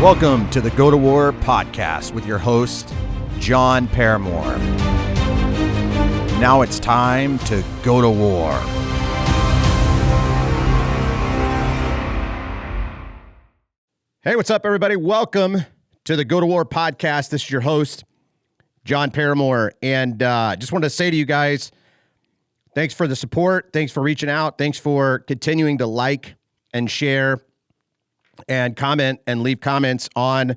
Welcome to the Go to War podcast with your host, John Paramore. Now it's time to go to war. Hey, what's up, everybody? Welcome to the Go to War podcast. This is your host, John Paramore. And just wanted to say to you guys, thanks for the support. Thanks for reaching out. Thanks for continuing to like and share and comment and leave comments on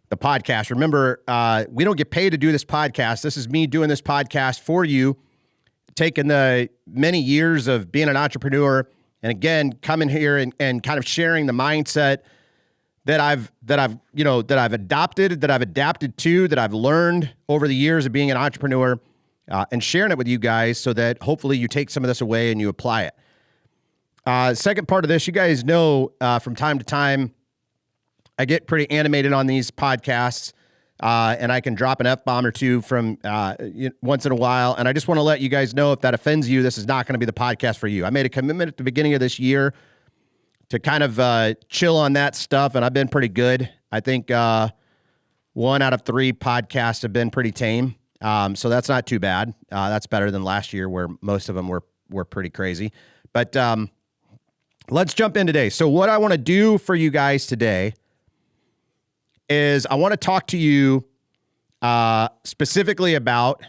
the podcast. Remember, we don't get paid to do this podcast. This is me doing this podcast for you, taking the many years of being an entrepreneur and again, coming here and kind of sharing the mindset that I've adopted, that I've adapted to, that I've learned over the years of being an entrepreneur, and sharing it with you guys so that hopefully you take some of this away and you apply it. Second part of this, you guys know from time to time, I get pretty animated on these podcasts, and I can drop an F-bomb or two from once in a while. And I just want to let you guys know, if that offends you, this is not going to be the podcast for you. I made a commitment at the beginning of this year to kind of chill on that stuff, and I've been pretty good. I think 1 out of 3 podcasts have been pretty tame, so that's not too bad. That's better than last year, where most of them were pretty crazy. But let's jump in today. So what I want to do for you guys today is I want to talk to you specifically about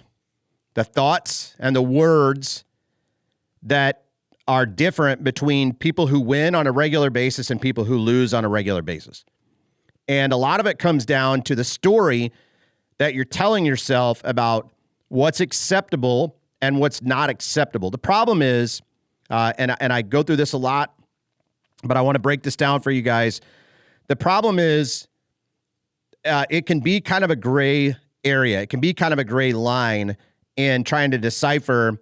the thoughts and the words that are different between people who win on a regular basis and people who lose on a regular basis. And a lot of it comes down to the story that you're telling yourself about what's acceptable and what's not acceptable. The problem is, and I go through this a lot, but I want to break this down for you guys. The problem is it can be kind of a gray area. It can be kind of a gray line in trying to decipher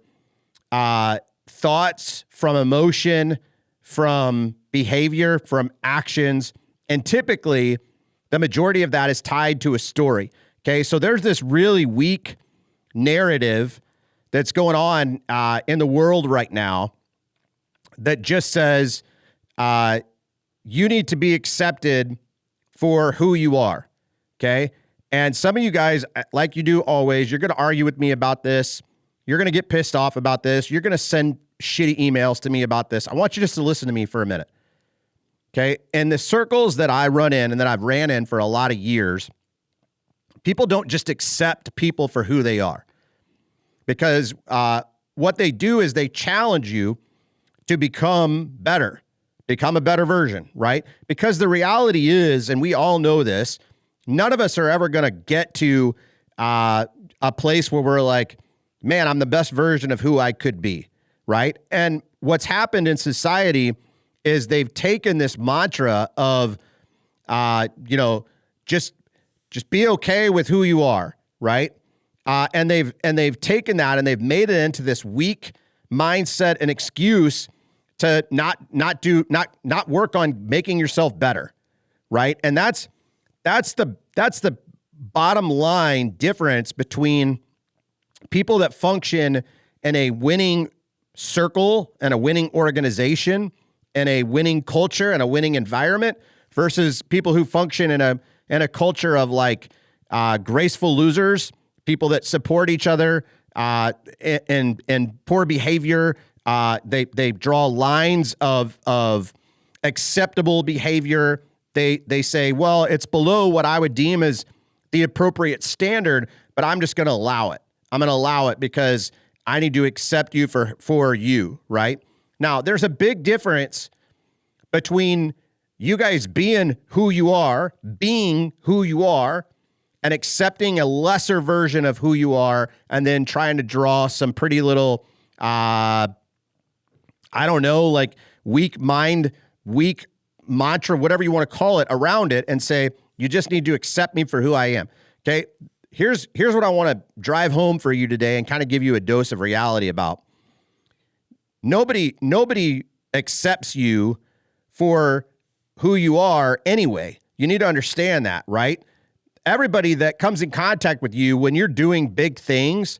thoughts from emotion, from behavior, from actions. And typically, the majority of that is tied to a story. Okay, so there's this really weak narrative that's going on in the world right now that just says you need to be accepted for who you are, okay? And some of you guys, like you do always, you're going to argue with me about this. You're going to get pissed off about this. You're going to send shitty emails to me about this. I want you just to listen to me for a minute, okay? In the circles that I run in and that I've ran in for a lot of years, people don't just accept people for who they are, because what they do is they challenge you to become better, become a better version, right? Because the reality is, and we all know this, none of us are ever going to get to a place where we're like, man, I'm the best version of who I could be, right? And what's happened in society is they've taken this mantra of, just be okay with who you are, right? And they've taken that and they've made it into this weak mindset and excuse to not work on making yourself better, right? And that's the bottom line difference between people that function in a winning circle and a winning organization and a winning culture and a winning environment versus people who function in a culture of like graceful losers, people that support each other and poor behavior. They draw lines of acceptable behavior. They say, well, it's below what I would deem as the appropriate standard, but I'm just going to allow it. I'm going to allow it because I need to accept you for you, right? Now, there's a big difference between you guys being who you are, and accepting a lesser version of who you are, and then trying to draw some pretty little, like weak mantra, whatever you want to call it, around it and say, you just need to accept me for who I am. Okay. Here's what I want to drive home for you today and kind of give you a dose of reality about. Nobody accepts you for who you are anyway. You need to understand that, right? Everybody that comes in contact with you when you're doing big things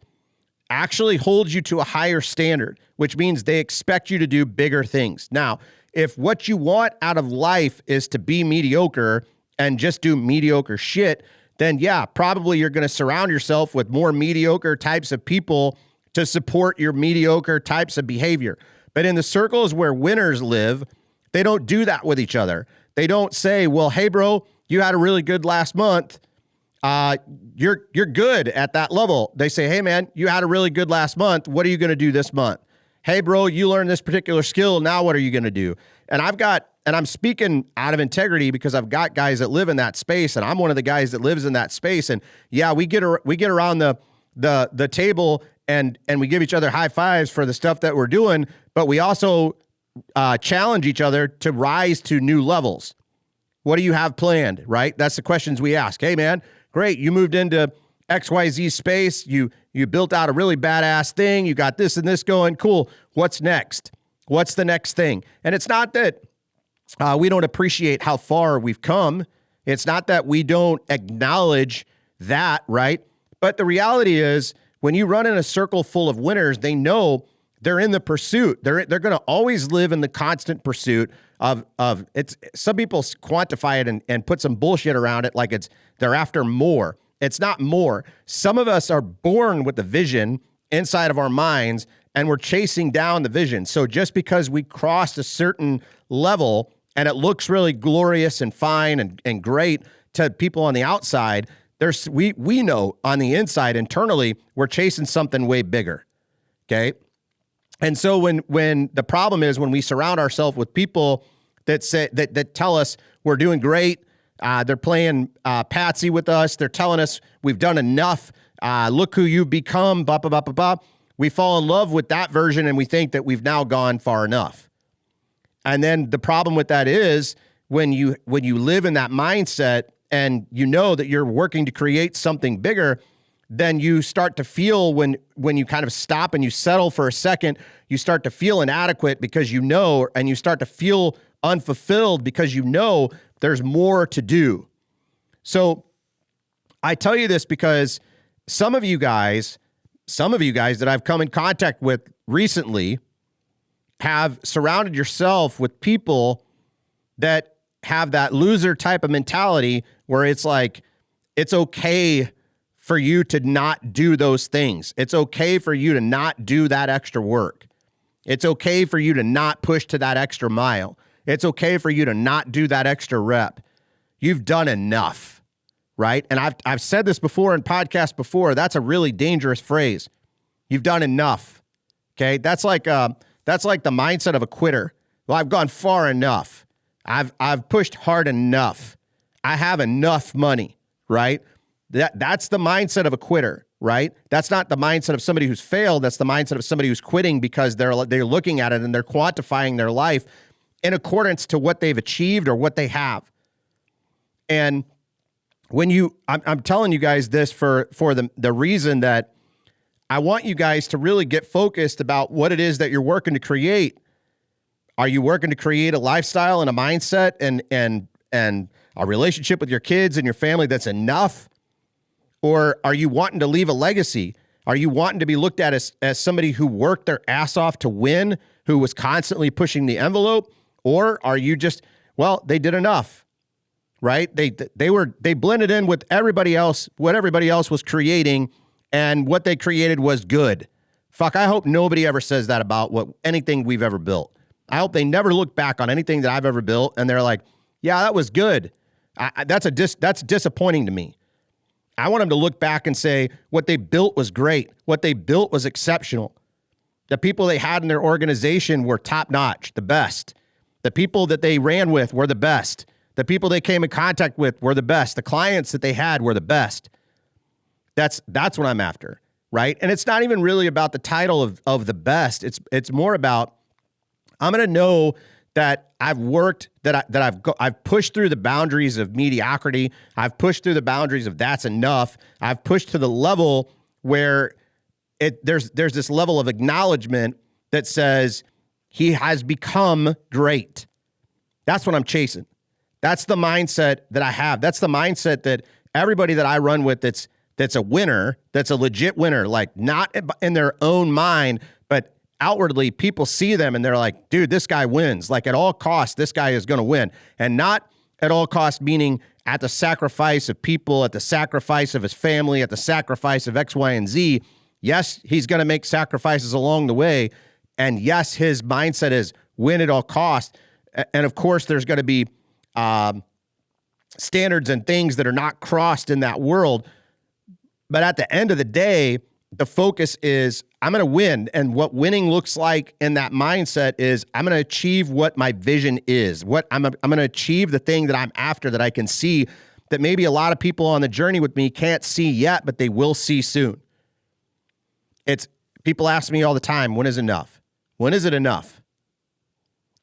actually holds you to a higher standard, which means they expect you to do bigger things. Now, if what you want out of life is to be mediocre and just do mediocre shit, then yeah, probably you're going to surround yourself with more mediocre types of people to support your mediocre types of behavior. But in the circles where winners live, they don't do that with each other. They don't say, well, hey, bro, you had a really good last month. You're good at that level. They say, hey, man, you had a really good last month. What are you going to do this month? Hey, bro, you learned this particular skill. Now what are you going to do? And I'm speaking out of integrity because I've got guys that live in that space, and I'm one of the guys that lives in that space. And yeah, we get around the table and we give each other high fives for the stuff that we're doing, but we also challenge each other to rise to new levels. What do you have planned, right? That's the questions we ask. Hey, man, great. You moved into XYZ space. You built out a really badass thing. You got this and this going. Cool. What's next? What's the next thing? And it's not that we don't appreciate how far we've come. It's not that we don't acknowledge that, right? But the reality is when you run in a circle full of winners, they know they're in the pursuit. They're going to always live in the constant pursuit of it's. Some people quantify it and put some bullshit around it like they're after more. It's not more. Some of us are born with the vision inside of our minds and we're chasing down the vision. So just because we crossed a certain level and it looks really glorious and fine and great to people on the outside, we know on the inside internally we're chasing something way bigger. Okay? And so when the problem is when we surround ourselves with people that say that tell us we're doing great, they're playing patsy with us, they're telling us we've done enough, look who you've become, blah, blah, blah, blah, blah. We fall in love with that version and we think that we've now gone far enough. And then the problem with that is when you live in that mindset and you know that you're working to create something bigger, then you start to feel when you kind of stop and you settle for a second, you start to feel inadequate because you know, and you start to feel unfulfilled because you know there's more to do. So I tell you this because some of you guys that I've come in contact with recently have surrounded yourself with people that have that loser type of mentality where it's like, it's okay for you to not do those things. It's okay for you to not do that extra work. It's okay for you to not push to that extra mile. It's okay for you to not do that extra rep. You've done enough, right? And I've said this before in podcasts before. That's a really dangerous phrase. You've done enough. Okay, that's like the mindset of a quitter. Well, I've gone far enough. I've pushed hard enough. I have enough money, right? That's the mindset of a quitter, right? That's not the mindset of somebody who's failed. That's the mindset of somebody who's quitting because they're looking at it and they're quantifying their life in accordance to what they've achieved or what they have. And I'm telling you guys this for the reason that I want you guys to really get focused about what it is that you're working to create. Are you working to create a lifestyle and a mindset and a relationship with your kids and your family that's enough? Or are you wanting to leave a legacy? Are you wanting to be looked at as somebody who worked their ass off to win, who was constantly pushing the envelope? Or are you just, well, they did enough, right? They blended in with everybody else, what everybody else was creating, and what they created was good. Fuck, I hope nobody ever says that about anything we've ever built. I hope they never look back on anything that I've ever built and they're like, yeah, that was good. That's disappointing to me. I want them to look back and say what they built was great. What they built was exceptional. The people they had in their organization were top notch, the best. The people that they ran with were the best. The people they came in contact with were the best. The clients that they had were the best. That's what I'm after, right? And it's not even really about the title of the best. It's more about I'm going to know that I've worked, I've pushed through the boundaries of mediocrity. I've pushed through the boundaries of that's enough. I've pushed to the level where there's this level of acknowledgement that says he has become great. That's what I'm chasing. That's the mindset that I have. That's the mindset that everybody that I run with that's a winner, that's a legit winner, like not in their own mind, but outwardly people see them and they're like, dude, this guy wins. Like at all costs, this guy is going to win. And not at all costs, meaning at the sacrifice of people, at the sacrifice of his family, at the sacrifice of X, Y, and Z. Yes, he's going to make sacrifices along the way. And yes, his mindset is win at all costs. And of course, there's going to be standards and things that are not crossed in that world. But at the end of the day, the focus is I'm going to win. And what winning looks like in that mindset is I'm going to achieve what my vision is. What I'm going to achieve the thing that I'm after, that I can see, that maybe a lot of people on the journey with me can't see yet, but they will see soon. People ask me all the time, when is enough? When is it enough?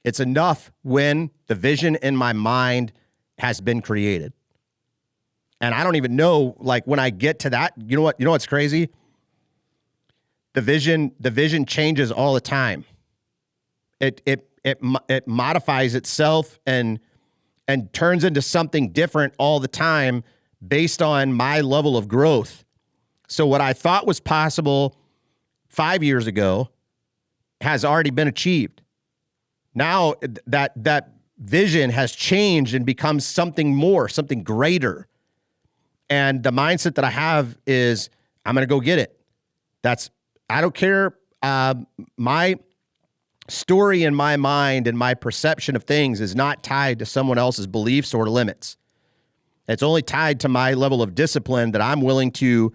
It's enough when the vision in my mind has been created. And I don't even know, like, when I get to that, you know what's crazy? The vision changes all the time. It modifies itself and turns into something different all the time based on my level of growth. So what I thought was possible 5 years ago has already been achieved. Now that vision has changed and become something more, something greater. And the mindset that I have is I'm going to go get it. I don't care. My story in my mind and my perception of things is not tied to someone else's beliefs or limits. It's only tied to my level of discipline that I'm willing to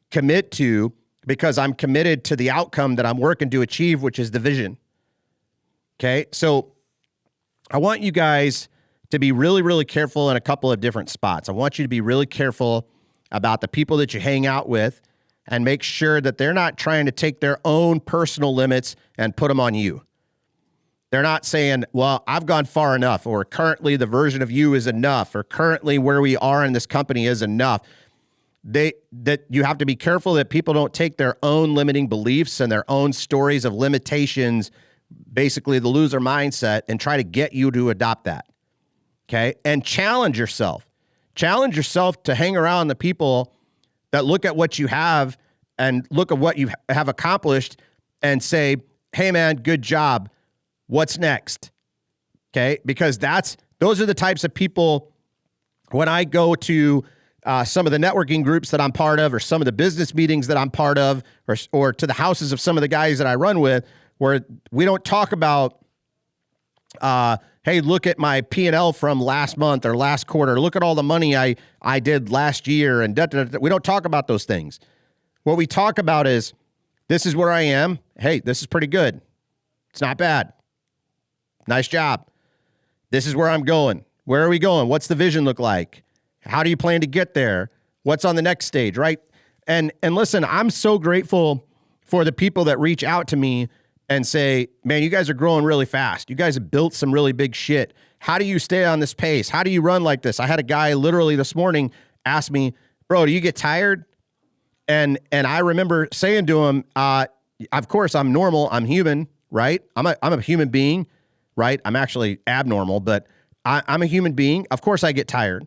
commit to, because I'm committed to the outcome that I'm working to achieve, which is the vision. Okay. So I want you guys to be really, really careful in a couple of different spots. I want you to be really careful about the people that you hang out with, and make sure that they're not trying to take their own personal limits and put them on you. They're not saying, well, I've gone far enough, or currently the version of you is enough, or currently where we are in this company is enough. That you have to be careful that people don't take their own limiting beliefs and their own stories of limitations, basically the loser mindset, and try to get you to adopt that. Okay? And challenge yourself. Challenge yourself to hang around the people that look at what you have and look at what you have accomplished and say, hey man, good job. What's next? Okay. Because those are the types of people, when I go to some of the networking groups that I'm part of, or some of the business meetings that I'm part of, or to the houses of some of the guys that I run with, where we don't talk about, hey, look at my P&L from last month or last quarter. Look at all the money I did last year. And we don't talk about those things. What we talk about is, this is where I am. Hey, this is pretty good. It's not bad. Nice job. This is where I'm going. Where are we going? What's the vision look like? How do you plan to get there? What's on the next stage, right? And listen, I'm so grateful for the people that reach out to me and say, man, you guys are growing really fast. You guys have built some really big shit. How do you stay on this pace? How do you run like this? I had a guy literally this morning ask me, bro, do you get tired? And I remember saying to him, of course I'm normal. I'm human, right? I'm a human being, right? I'm actually abnormal, but I'm a human being. Of course I get tired,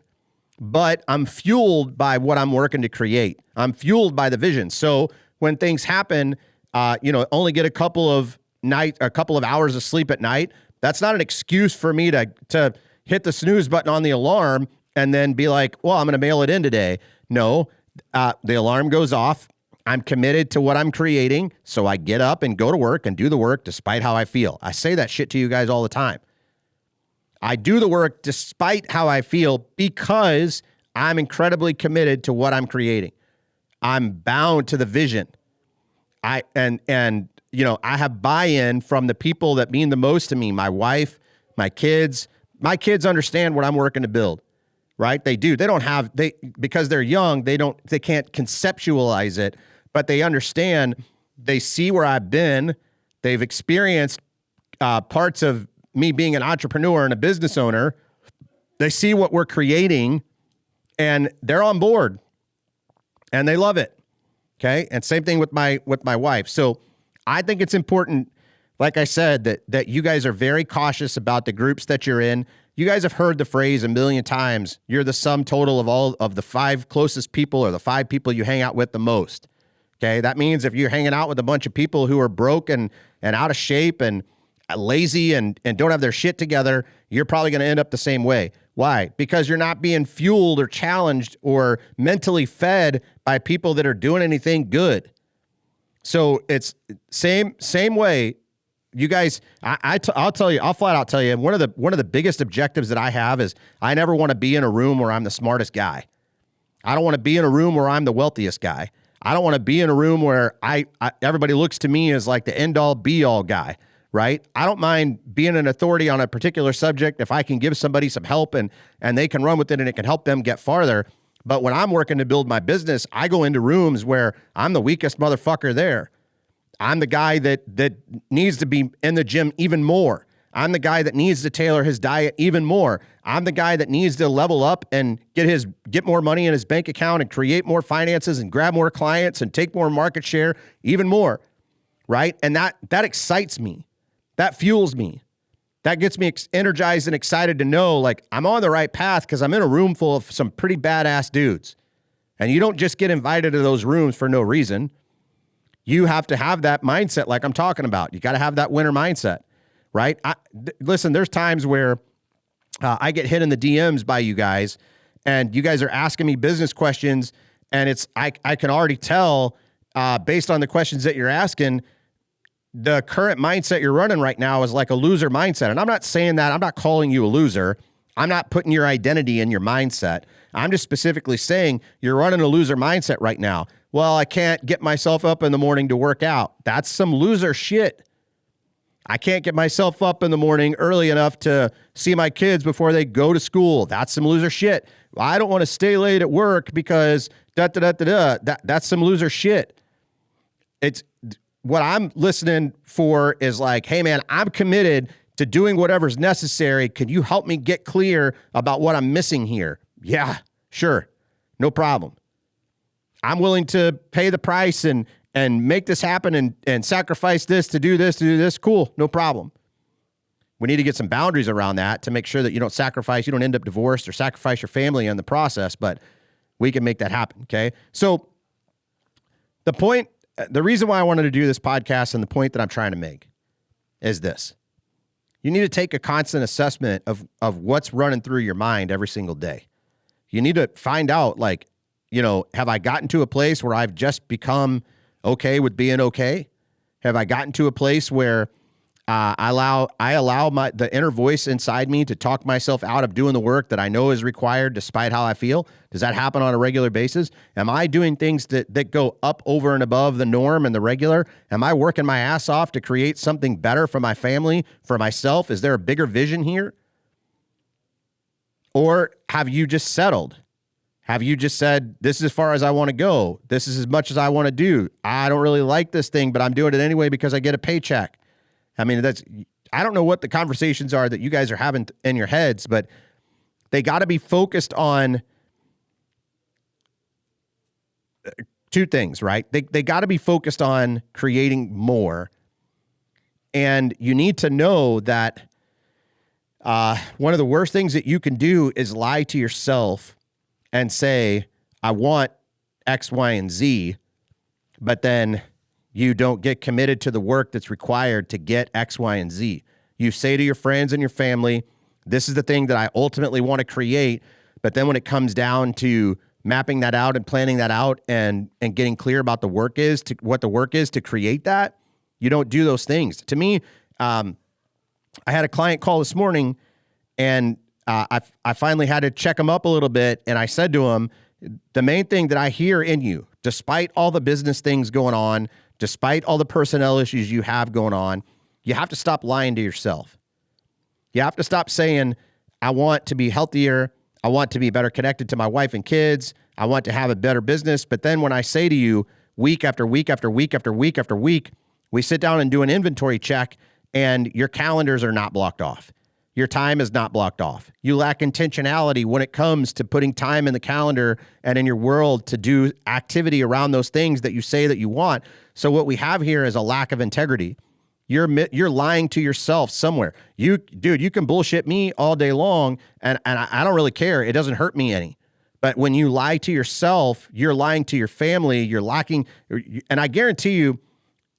but I'm fueled by what I'm working to create. I'm fueled by the vision. So when things happen, only get a couple of hours of sleep at night. That's not an excuse for me to hit the snooze button on the alarm and then be like, well, I'm going to mail it in today. No, the alarm goes off. I'm committed to what I'm creating. So I get up and go to work and do the work despite how I feel. I say that shit to you guys all the time. I do the work despite how I feel, because I'm incredibly committed to what I'm creating. I'm bound to the vision. I have buy-in from the people that mean the most to me, my wife, my kids. My kids understand what I'm working to build, right? They do. Because they're young, they can't conceptualize it, but they understand. They see where I've been. They've experienced parts of me being an entrepreneur and a business owner. They see what we're creating, and they're on board, and they love it. Okay. And same thing with my wife. So I think it's important, like I said, that you guys are very cautious about the groups that you're in. You guys have heard the phrase a million times. You're the sum total of all of the 5 closest people, or the 5 people you hang out with the most. Okay. That means if you're hanging out with a bunch of people who are broke and out of shape and lazy and don't have their shit together, you're probably going to end up the same way. Why? Because you're not being fueled or challenged or mentally fed by people that are doing anything good. So it's same way. You guys, I'll tell you, I'll flat out tell you, one of the biggest objectives that I have is I never want to be in a room where I'm the smartest guy. I don't want to be in a room where I'm the wealthiest guy. I don't want to be in a room where everybody looks to me as like the end all be all guy, right? I don't mind being an authority on a particular subject if I can give somebody some help and they can run with it and it can help them get farther. But when I'm working to build my business, I go into rooms where I'm the weakest motherfucker there. I'm the guy that needs to be in the gym even more. I'm the guy that needs to tailor his diet even more. I'm the guy that needs to level up and get more money in his bank account and create more finances and grab more clients and take more market share even more, right? And that excites me. That fuels me. That gets me energized and excited to know, like, I'm on the right path because I'm in a room full of some pretty badass dudes. And you don't just get invited to those rooms for no reason. You have to have that mindset like I'm talking about. You got to have that winner mindset, right? Listen, there's times where I get hit in the DMs by you guys, and you guys are asking me business questions, and I can already tell based on the questions that you're asking, the current mindset you're running right now is like a loser mindset. And I'm not saying that. I'm not calling you a loser. I'm not putting your identity in your mindset. I'm just specifically saying you're running a loser mindset right now. Well, I can't get myself up in the morning to work out. That's some loser shit. I can't get myself up in the morning early enough to see my kids before they go to school. That's some loser shit. I don't want to stay late at work because that's some loser shit. It's what I'm listening for is like, hey man, I'm committed to doing whatever's necessary. Can you help me get clear about what I'm missing here? Yeah, sure. No problem. I'm willing to pay the price and make this happen and sacrifice this to do this. Cool. No problem. We need to get some boundaries around that to make sure that you don't end up divorced or sacrifice your family in the process, but we can make that happen. Okay. So the reason why I wanted to do this podcast and the point that I'm trying to make is this. You need to take a constant assessment of what's running through your mind every single day. You need to find out, like, have I gotten to a place where I've just become okay with being okay? Have I gotten to a place where I allow the inner voice inside me to talk myself out of doing the work that I know is required despite how I feel? Does that happen on a regular basis? Am I doing things that go up over and above the norm and the regular? Am I working my ass off to create something better for my family, for myself? Is there a bigger vision here? Or have you just settled? Have you just said, this is as far as I want to go? This is as much as I want to do. I don't really like this thing, but I'm doing it anyway because I get a paycheck. I mean, I don't know what the conversations are that you guys are having in your heads, but they got to be focused on two things, right? They got to be focused on creating more. And you need to know that one of the worst things that you can do is lie to yourself and say, I want X, Y, and Z, but then you don't get committed to the work that's required to get X, Y, and Z. You say to your friends and your family, this is the thing that I ultimately want to create. But then when it comes down to mapping that out and planning that out and getting clear about what the work is to create that, you don't do those things. To me, I had a client call this morning, and I finally had to check him up a little bit. And I said to him, the main thing that I hear in you, despite all the business things going on, despite all the personnel issues you have going on, you have to stop lying to yourself. You have to stop saying, I want to be healthier. I want to be better connected to my wife and kids. I want to have a better business. But then when I say to you week after week after week after week after week, we sit down and do an inventory check and your calendars are not blocked off. Your time is not blocked off. You lack intentionality when it comes to putting time in the calendar and in your world to do activity around those things that you say that you want. So what we have here is a lack of integrity. You're lying to yourself somewhere. You can bullshit me all day long, and I don't really care. It doesn't hurt me any. But when you lie to yourself, you're lying to your family. You're lacking, and I guarantee you,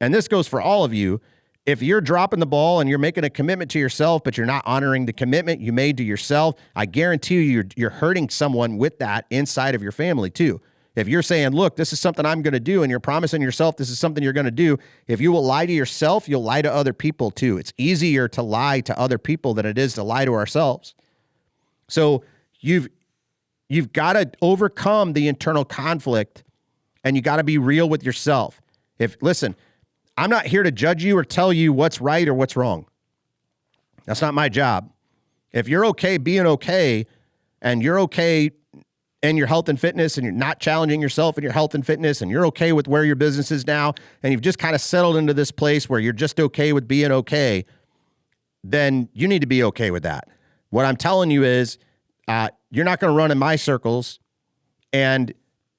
and this goes for all of you, if you're dropping the ball and you're making a commitment to yourself, but you're not honoring the commitment you made to yourself, I guarantee you're hurting someone with that inside of your family too. If you're saying, look, this is something I'm going to do, and you're promising yourself this is something you're going to do, if you will lie to yourself, you'll lie to other people too. It's easier to lie to other people than it is to lie to ourselves. So you've got to overcome the internal conflict, and you got to be real with yourself. Listen, I'm not here to judge you or tell you what's right or what's wrong. That's not my job. If you're okay being okay, and you're okay in your health and fitness, and you're not challenging yourself in your health and fitness, and you're okay with where your business is now, and you've just kind of settled into this place where you're just okay with being okay, then you need to be okay with that. What I'm telling you is you're not going to run in my circles. And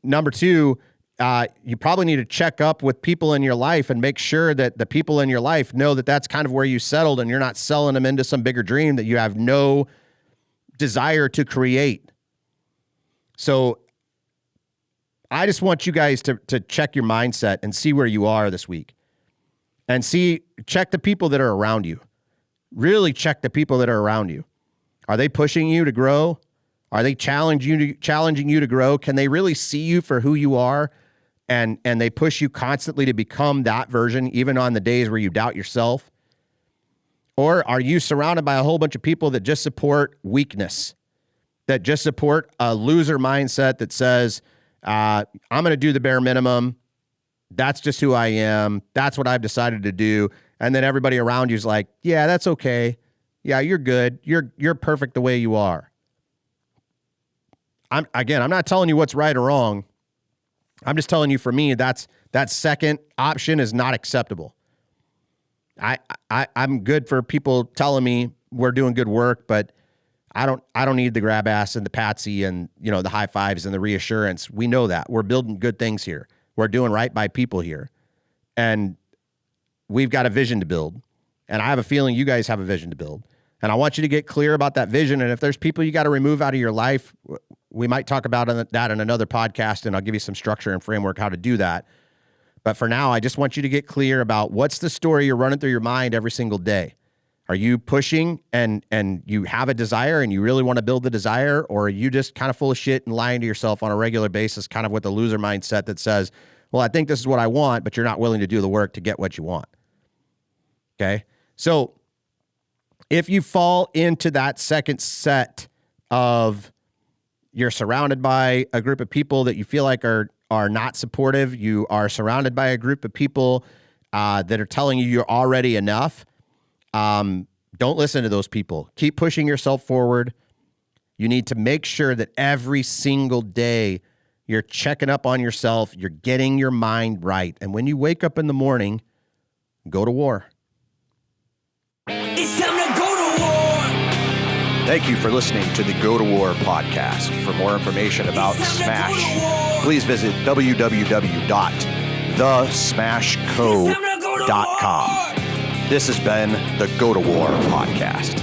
number two, you probably need to check up with people in your life and make sure that the people in your life know that that's kind of where you settled, and you're not selling them into some bigger dream that you have no desire to create. So I just want you guys to check your mindset and see where you are this week, and check the people that are around you. Really check the people that are around you. Are they pushing you to grow? Are they challenging you to grow? Can they really see you for who you are? And they push you constantly to become that version, even on the days where you doubt yourself? Or are you surrounded by a whole bunch of people that just support weakness, that just support a loser mindset that says, I'm going to do the bare minimum. That's just who I am. That's what I've decided to do. And then everybody around you is like, yeah, that's okay. Yeah, you're good. You're perfect the way you are. I'm not telling you what's right or wrong. I'm just telling you, for me, that second option is not acceptable. I'm good for people telling me we're doing good work, but I don't need the grab ass and the patsy and, the high fives and the reassurance. We know that. We're building good things here. We're doing right by people here. And we've got a vision to build. And I have a feeling you guys have a vision to build. And I want you to get clear about that vision. And if there's people you got to remove out of your life, we might talk about that in another podcast, and I'll give you some structure and framework how to do that. But for now, I just want you to get clear about what's the story you're running through your mind every single day. Are you pushing and you have a desire and you really want to build the desire, or are you just kind of full of shit and lying to yourself on a regular basis, kind of with a loser mindset that says, well, I think this is what I want, but you're not willing to do the work to get what you want? Okay? So if you fall into that second set of you're surrounded by a group of people that you feel like are not supportive, you are surrounded by a group of people that are telling you you're already enough, don't listen to those people. Keep pushing yourself forward. You need to make sure that every single day you're checking up on yourself, you're getting your mind right. And when you wake up in the morning, go to war. It's time to go to war. Thank you for listening to the Go to War podcast. For more information about Smash, please visit www.thesmashco.com. This has been the Go to War podcast.